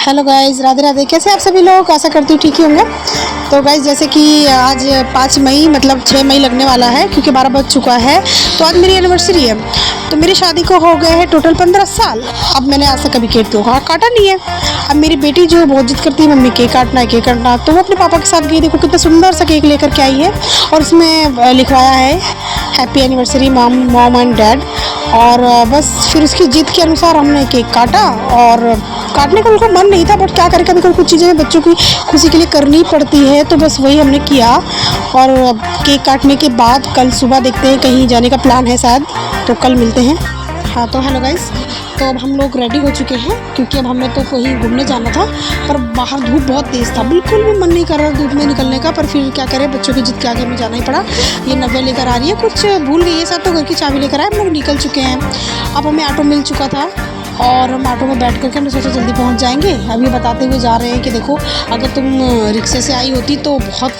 Hello guys, Radhe Radhe. कैसे आप सभी लोग? आशा करती हूँ ठीक ही होंगे। तो गाइज़ जैसे कि आज 5 मई मतलब 6 मई लगने वाला है क्योंकि 12 बज चुका है। तो आज मेरी एनिवर्सरी है। तो मेरी शादी को हो गए हैं टोटल 15 साल। अब मैंने आज तक कभी केक तो काटा नहीं है। अब मेरी बेटी जो बहुत जिद करती है मम्मी केक काटना है केक काटना, तो वो अपने पापा के साथ गई। देखो कितना सुंदर सा केक लेकर के आई है और उसमें लिखवाया है happy anniversary mom and dad. और बस फिर उसकी जिद के अनुसार हमने केक काटा। और काटने का बिल्कुल मन नहीं था, बट क्या करें, कभी कभी कुछ चीज़ें बच्चों की खुशी के लिए करनी पड़ती है। तो बस वही हमने किया। और केक काटने के बाद कल सुबह देखते हैं, कहीं जाने का प्लान है शायद, तो कल मिलते हैं। हाँ तो हेलो गाइस, तो अब हम लोग रेडी हो चुके हैं क्योंकि अब हमें तो कहीं घूमने जाना था। पर बाहर धूप बहुत तेज़ था, बिल्कुल भी मन नहीं कर रहा धूप में निकलने का। पर फिर क्या करें, बच्चों की जिद के आगे हमें जाना ही पड़ा। ये नव्या लेकर आ रही है, कुछ भूल गई है साथ, तो घर की चाबी लेकर आए। हम लोग निकल चुके हैं। अब हमें ऑटो मिल चुका था और हम ऑटो में बैठ करके हमने सोचा जल्दी पहुंच जाएंगे। अभी बताते हुए जा रहे हैं कि देखो, अगर तुम रिक्शे से आई होती तो बहुत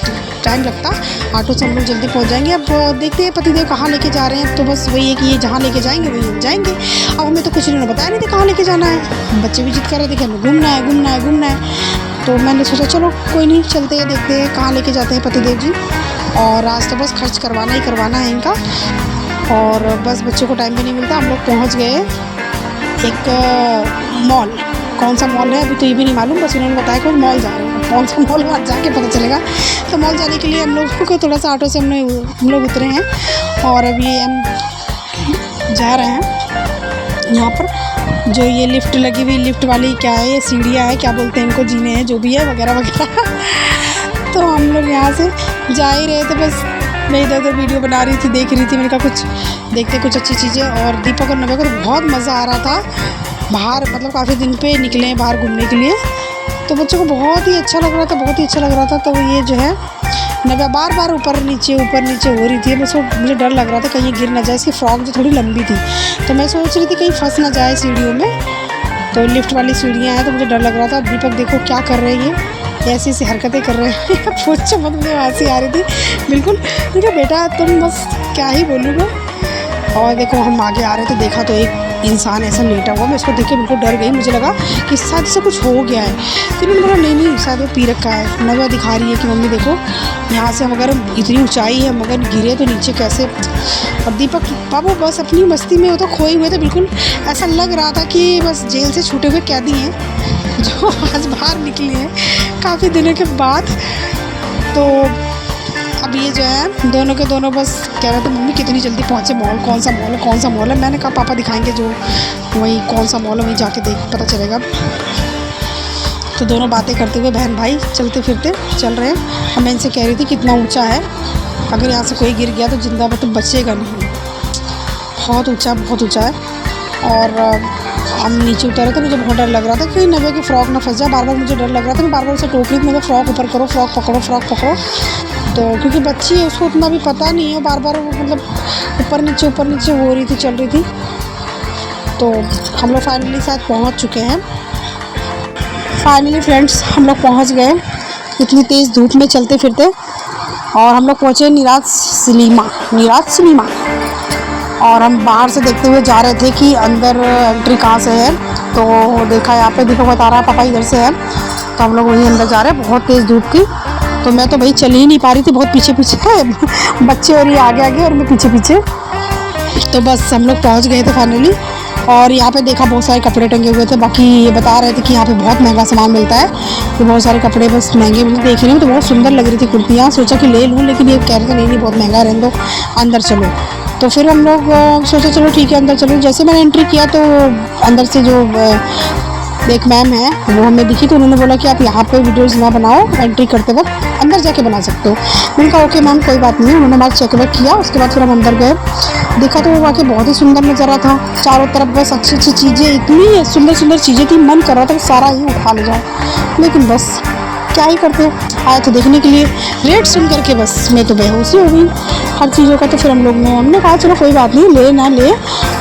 टाइम लगता, ऑटो से हम लोग जल्दी पहुंच जाएंगे। अब देखते हैं पतिदेव कहाँ लेके जा रहे हैं। तो बस वही है कि ये जहाँ लेके जाएंगे वहीं हम जाएंगे। अब हमें तो कुछ इन्होंने बताया नहीं था कहाँ लेके जाना है। बच्चे भी जिद कर रहे थे कि हमें घूमना है घूमना है घूमना है। तो मैंने सोचा चलो कोई नहीं, चलते हैं, देखते हैं कहाँ लेके जाते हैं पतिदेव जी। और आज तो बस खर्च करवाना ही करवाना है इनका। और बस बच्चों को टाइम भी नहीं मिलता। हम लोग पहुँच गए एक मॉल। कौन सा मॉल है अभी तो ये भी नहीं मालूम, बस उन्होंने बताया कि मॉल जा रहे हैं। कौन सा मॉल वहाँ जाके पता चलेगा। तो मॉल जाने के लिए हम लोग को थोड़ा सा ऑटो से हम लोग उतरे हैं और अभी हम जा रहे हैं। यहाँ पर जो ये लिफ्ट लगी हुई, लिफ्ट वाली क्या है, ये सीढ़ियाँ है, क्या बोलते हैं इनको, जीने हैं, जो भी है वगैरह वगैरह। तो हम लोग यहाँ से जा ही रहे थे। बस मैं इधर उधर वीडियो बना रही थी, देख रही थी। मैंने कहा कुछ देखते कुछ अच्छी चीज़ें। और दीपक और नव्या को तो बहुत मज़ा आ रहा था बाहर, मतलब काफ़ी दिन पे निकले हैं बाहर घूमने के लिए। तो बच्चों को बहुत ही अच्छा लग रहा था, बहुत ही अच्छा लग रहा था। तो ये जो है नव्या बार बार ऊपर नीचे हो रही थी। बस वो मुझे डर लग रहा था कहीं गिर ना जाए। इसकी फ्रॉक जो थोड़ी लंबी थी, तो मैं सोच रही थी कहीं फंस ना जाए सीढ़ियों में। तो लिफ्ट वाली सीढ़ियाँ हैं तो मुझे डर लग रहा था। दीपक देखो क्या कर रहे हैं, ये ऐसी ऐसी हरकतें कर रहे हैं। पूछो मत, मुझे हंसी आ रही थी बिल्कुल। देखो बेटा तुम बस क्या ही बोलूँ मैं। और देखो हम आगे आ रहे थे, देखा तो एक इंसान ऐसा लेटा हुआ। मैं उसको देख के बिल्कुल डर गई। मुझे लगा कि शायद से कुछ हो गया है। फिर मैंने बोला नहीं शायद वो पी रखा है। नव्या दिखा रही है कि मम्मी देखो यहाँ से हम अगर इतनी ऊंचाई है, मगर गिरे तो नीचे कैसे। और दीपक बाबू बस अपनी मस्ती में वो तो खोए हुए थे बिल्कुल। ऐसा लग रहा था कि बस जेल से छूटे हुए कैदी हैं जो आज बाहर निकले हैं काफ़ी दिनों के बाद। तो अब ये जो है दोनों के दोनों बस कह रहे थे मम्मी कितनी जल्दी पहुँचे मॉल, कौन सा मॉल है कौन सा मॉल है। मैंने कहा पापा दिखाएंगे जो वही कौन सा मॉल है, वहीं जाके देख पता चलेगा। तो दोनों बातें करते हुए बहन भाई चलते फिरते चल रहे हैं। और मैं इनसे कह रही थी कितना ऊंचा है, अगर यहाँ से कोई गिर गया तो जिंदा मतलब बचेगा नहीं, बहुत ऊंचा है। और हम नीचे उतरे तो मुझे बहुत डर लग रहा था कि नव्या की फ़्रॉक ना फंस जाए। बार बार मुझे डर लग रहा था। मैं बार बार उसे टोक रही थी, नव्या फ़्रॉक ऊपर करो, फ़्रॉक पकड़ो। तो क्योंकि बच्ची है उसको उतना भी पता नहीं है, बार बार मतलब ऊपर नीचे हो रही थी, चल रही थी। तो हम लोग फाइनली शायद पहुंच चुके हैं। फाइनली फ्रेंड्स हम लोग पहुंच गए इतनी तेज़ धूप में चलते फिरते। और हम लोग पहुँचे नीराज सिनेमा। और हम बाहर से देखते हुए जा रहे थे कि अंदर एंट्री कहाँ से है। तो देखा यहाँ पे दीपक बता रहा है पापा इधर से है। तो हम लोग वहीं अंदर जा रहे हैं। बहुत तेज़ धूप थी तो मैं तो भाई चल ही नहीं पा रही थी, बहुत पीछे बच्चे और ये आगे और मैं पीछे। तो बस हम लोग पहुंच गए थे फाइनली। और यहाँ पे देखा बहुत सारे कपड़े टंगे हुए थे। बाकी ये बता रहे थे कि यहाँ पे बहुत महंगा सामान मिलता है, तो बहुत सारे कपड़े बस महंगे देखने में तो बहुत सुंदर लग रही थी कुर्तियाँ। सोचा कि ले लूँ, लेकिन ये कह रहे थे नहीं बहुत महंगा, रहने दो अंदर चलो। तो फिर हम लोग सोचा चलो ठीक है अंदर चलो। जैसे मैंने एंट्री किया तो अंदर से जो एक मैम है वो हमें दिखी। तो उन्होंने बोला कि आप यहाँ पे वीडियोज़ ना बनाओ, एंट्री करते वक्त अंदर जाके बना सकते हो। मैंने कहा ओके मैम कोई बात नहीं। उन्होंने हमारा चेकअप किया, उसके बाद फिर हम अंदर गए। देखा तो वो वाकई बहुत ही सुंदर नज़ारा था। चारों तरफ बस अच्छी चीज़ें, इतनी सुंदर चीज़ें थी, मन कर रहा था कि सारा ही उठा ले जाए, लेकिन बस क्या ही करते, आए थे देखने के लिए। रेट सुन करके बस मैं तो बेहोशी हो गई हर चीज़ों का। तो फिर हमने कहा चलो कोई बात नहीं, ले ना ले,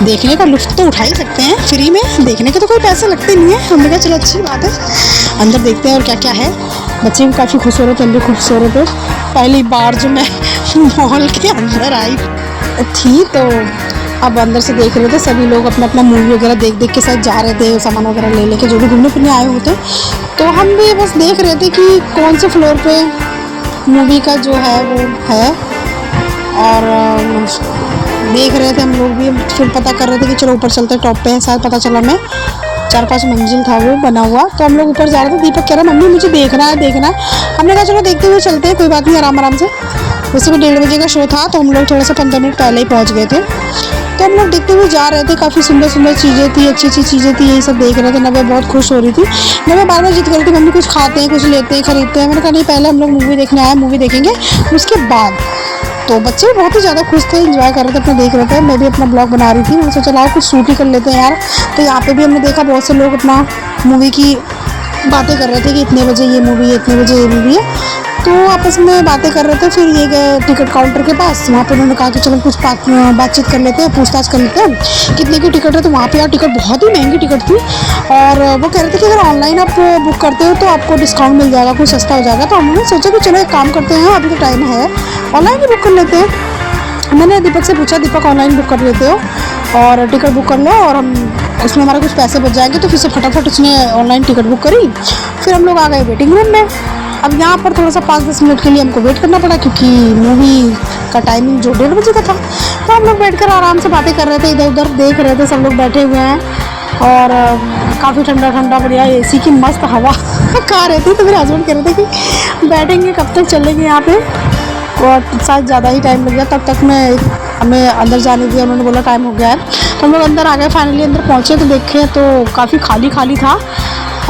देखने का लुत्फ़ तो उठा ही सकते हैं, फ्री में देखने के तो कोई पैसे लगते नहीं है। हमने कहा चलो अच्छी बात है, अंदर देखते हैं और क्या क्या है। बच्चे भी काफ़ी खुश हो रहे थे, हम भी खुश हो रहे थे। पहली बार जो मैं मॉल के अंदर आई थी तो अब अंदर से देख रहे थे सभी लोग अपना अपना मूवी वगैरह देख देख के साथ जा रहे थे, सामान वगैरह ले लेके जो भी घूमने फिरने आए होते। तो हम भी बस देख रहे थे कि कौन से फ्लोर पे मूवी का जो है वो है, और देख रहे थे हम लोग भी। फिर पता कर रहे थे कि चलो ऊपर चलते, टॉप पे है शायद, पता चला हमें 4-5 मंजिल था वो बना हुआ। तो हम लोग ऊपर जा रहे थे। दीपक कह रहा मम्मी मुझे देखना है देखना है। हमने कहा चलो देखते हुए चलते हैं, कोई बात नहीं, आराम आराम से। वैसे भी 1:30 बजे का शो था, तो हम लोग थोड़ा सा 15 मिनट पहले ही पहुँच गए थे। तो हम लोग देखते हुए जा रहे थे, काफ़ी सुंदर सुंदर चीज़ें थी, अच्छी अच्छी चीज़ें थी, यही सब देख रहे थे। नव्या बहुत खुश हो रही थी। नव्या बार बार जिद कर रही थी मम्मी कुछ खाते हैं, कुछ लेते हैं, खरीदते हैं। मैंने कहा नहीं, पहले हम लोग मूवी देखने आए, मूवी देखेंगे उसके बाद। तो बच्चे बहुत ही ज़्यादा खुश थे, एंजॉय कर रहे थे, अपना देख रहे थे। मैं भी अपना ब्लॉग बना रही थी, मैंने सोचा चलाओ कुछ शूट ही कर लेते हैं यार। तो यहाँ पे भी हमने देखा बहुत से लोग अपना मूवी की बातें कर रहे थे कि इतने बजे ये मूवी है, इतने बजे ये मूवी है। तो आपस में बातें कर रहे थे। फिर ये गए टिकट काउंटर के पास, वहाँ पे उन्होंने कहा कि चलो कुछ बातचीत कर लेते हैं, पूछताछ कर लेते हैं कितने की टिकट है। तो वहाँ पे यार टिकट बहुत ही महंगी टिकट थी, और वो कह रहे थे कि अगर ऑनलाइन आप बुक करते हो तो आपको डिस्काउंट मिल जाएगा, कुछ सस्ता हो जाएगा। तो हमने सोचा कि चलो एक काम करते हैं, अभी तो टाइम है, ऑनलाइन ही बुक कर लेते हैं। मैंने दीपक से पूछा, दीपक ऑनलाइन बुक कर लेते हो और टिकट बुक कर लो, और हम उसमें हमारे कुछ पैसे बच जाएंगे। तो फिर से फटाफट उसने ऑनलाइन टिकट बुक करी। फिर हम लोग आ गए वेटिंग रूम में। अब यहाँ पर थोड़ा सा 5-10 मिनट के लिए हमको वेट करना पड़ा, क्योंकि मूवी का टाइमिंग जो 1:30 बजे का था। तो हम लोग बैठ कर आराम से बातें कर रहे थे, इधर उधर देख रहे थे, सब लोग बैठे हुए हैं, और काफ़ी ठंडा ठंडा बढ़िया एसी की मस्त हवा खा रहे थे। तो मेरे हस्बैंड कह रहे थे कि बैठेंगे कब तक, चलेंगे यहाँ पे, और शायद ज़्यादा ही टाइम लग गया। तब तक मैं हमें अंदर जाने दिया, उन्होंने बोला टाइम हो गया है। तो हम लोग अंदर आ गए। फाइनली अंदर पहुँचे तो देखे तो काफ़ी खाली खाली था,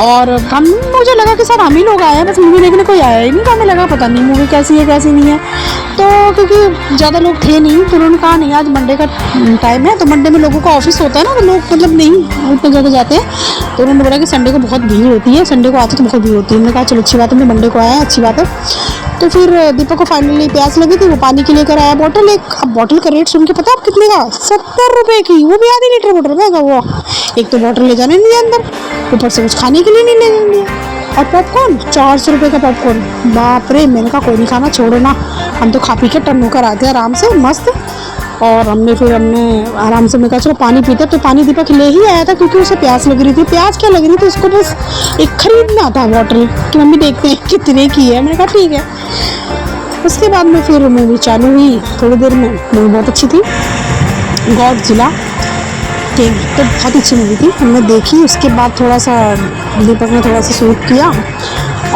और मुझे लगा कि सर हम ही लोग आए हैं, बस मूवी देखने कोई आया ही नहीं। तो हमें लगा पता नहीं मूवी कैसी है कैसी नहीं है। तो क्योंकि ज़्यादा लोग थे नहीं, तो उन्होंने कहा नहीं आज मंडे का टाइम है, तो मंडे में लोगों का ऑफिस होता है ना, तो लोग मतलब नहीं उतने जगह जाते हैं। तो उन्होंने बोला कि संडे को बहुत भीड़ होती है, संडे को आते तो बहुत भीड़ होती है। हमने कहा चलो अच्छी बात है, हमने मंडे को आया है, अच्छी बात है। तो फिर दीपक को फाइनली प्यास लगी थी, वो पानी के लेकर आया बॉटल एक। अब बॉटल का रेट सुन के पता आप कितने का, 70 रुपये की, वो भी आधी लीटर बॉटल महंगा हुआ। एक तो बॉटल ले जाने नहीं दिया अंदर, ऊपर से कुछ खाने के लिए नहीं ले जाने दिया। और पॉपकॉर्न 400 रुपये का पॉपकॉर्न, बाप रे। मैंने कहा कोई नहीं खाना, छोड़ो ना, हम तो खा पी के टन होकर आते हैं आराम से मस्त। और हमने आराम से, मैं कहा चलो पानी पीते। तो पानी दीपक ले ही आया था, क्योंकि उसे प्यास लग रही थी। प्यास क्या लग रही थी उसको, बस एक खरीदना था बॉटल कि मम्मी देखते हैं कितने की है। मैंने कहा ठीक है। उसके बाद में फिर मूवी चालू हुई। थोड़ी देर में मूवी बहुत अच्छी थी, गॉडजिला के, तो बहुत अच्छी मूवी थी, हमने देखी। उसके बाद थोड़ा सा दीपक ने थोड़ा सा शूट किया,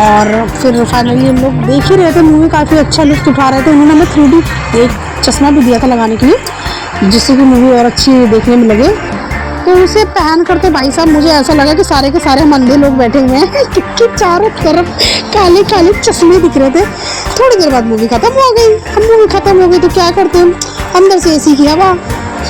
और फिर फाइनली हम लोग देख ही रहे थे मूवी, काफ़ी अच्छा लुत्फ उठा रहे थे। उन्होंने हमें 3D एक चश्मा भी दिया था लगाने के लिए, जिससे कि मूवी और अच्छी देखने में लगे। तो उसे पहन करते भाई साहब मुझे ऐसा लगा कि सारे के सारे हम अंधे लोग बैठे हुए हैं, क्योंकि चारों तरफ काले काले चश्मे दिख रहे थे। थोड़ी देर बाद मूवी ख़त्म हो गई। अब मूवी ख़त्म हो गई तो क्या करते हैं, अंदर से एसी की हवा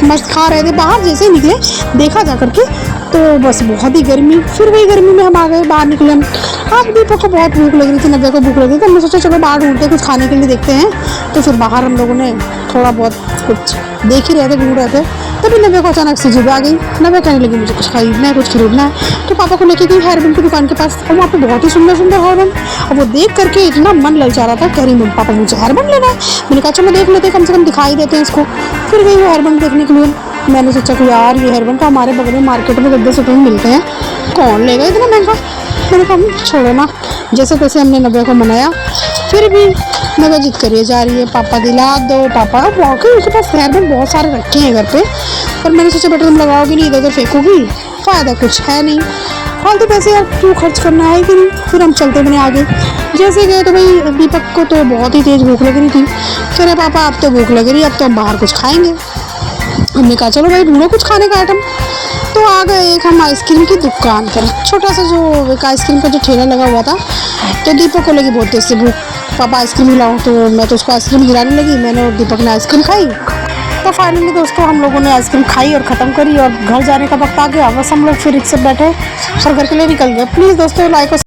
मस्त खा रहे थे। बाहर जैसे ही निकले देखा जा करके तो बस बहुत ही गर्मी। फिर वही गर्मी में हम आ गए, बाहर निकले। अब दीपक को बहुत भूख लग रही थी, नव्या को भूख लग रही थी। हमने सोचा चलो बाहर ढूंढते कुछ खाने के लिए देखते हैं। तो फिर बाहर हम लोगों ने थोड़ा बहुत कुछ देख ही रहे थे, ढूंढ रहे थे। तभी नव्या को अचानक से जिद आ गई। नव्या कहने लगी मुझे कुछ खरीदना है, कुछ खरीदना है। तो पापा को लेके गई हेयरबैंड की दुकान के पास, और वहाँ पे बहुत ही सुंदर सुंदर हेयरबैंड। और वो देख करके इतना मन ललचा रहा था, कह रही पापा मुझे हेयरबैंड लेना है। मैंने कहा चलो देख लेते हैं, कम से कम दिखाई देते हैं इसको। फिर गई वो हेयरबैंड देखने के लिए। मैंने सोचा कि यार ये हेयरबैंड तो हमारे बगल में मार्केट में 10-10 रुपये में मिलते हैं, कौन लेगा इतना महंगा। मैंने कहा छोड़ो ना, जैसे तैसे हमने नव्या को मनाया। फिर भी नव्या जिद करिए जा रही है, पापा दिला दो पापा। वाकई उसके पास हेयरबैंड बहुत सारे रखे हैं घर पे, पर मैंने सोचा बेटा तुम लगाओगी नहीं, इधर उधर फेंकोगी, फ़ायदा कुछ है नहीं, फालतू पैसे यार क्यों खर्च करना है कि नहीं। फिर हम चलते बने आगे। जैसे गए तो भाई दीपक को तो बहुत ही तेज़ भूख लग रही थी। कह रहे पापा अब तो भूख लग रही है, अब तो हम बाहर कुछ खाएंगे। हमने कहा चलो भाई ढूंढो कुछ खाने का आइटम। तो आ गए एक हम आइसक्रीम की दुकान पर, छोटा सा जो एक आइसक्रीम का जो ठेला लगा हुआ था। तो दीपक को लगी बहुत तेज़ से भूख, पापा आइसक्रीम खिलाओ। तो मैं तो उसको आइसक्रीम खिलाने लगी, मैंने और दीपक ने आइसक्रीम खाई। तो फाइनली दोस्तों हम लोगों ने आइसक्रीम खाई और ख़त्म करी, और घर जाने का वक्त आ गया। बस हम लोग फिर रिक्शा बैठे और घर के लिए निकल गए। प्लीज़ दोस्तों लाइक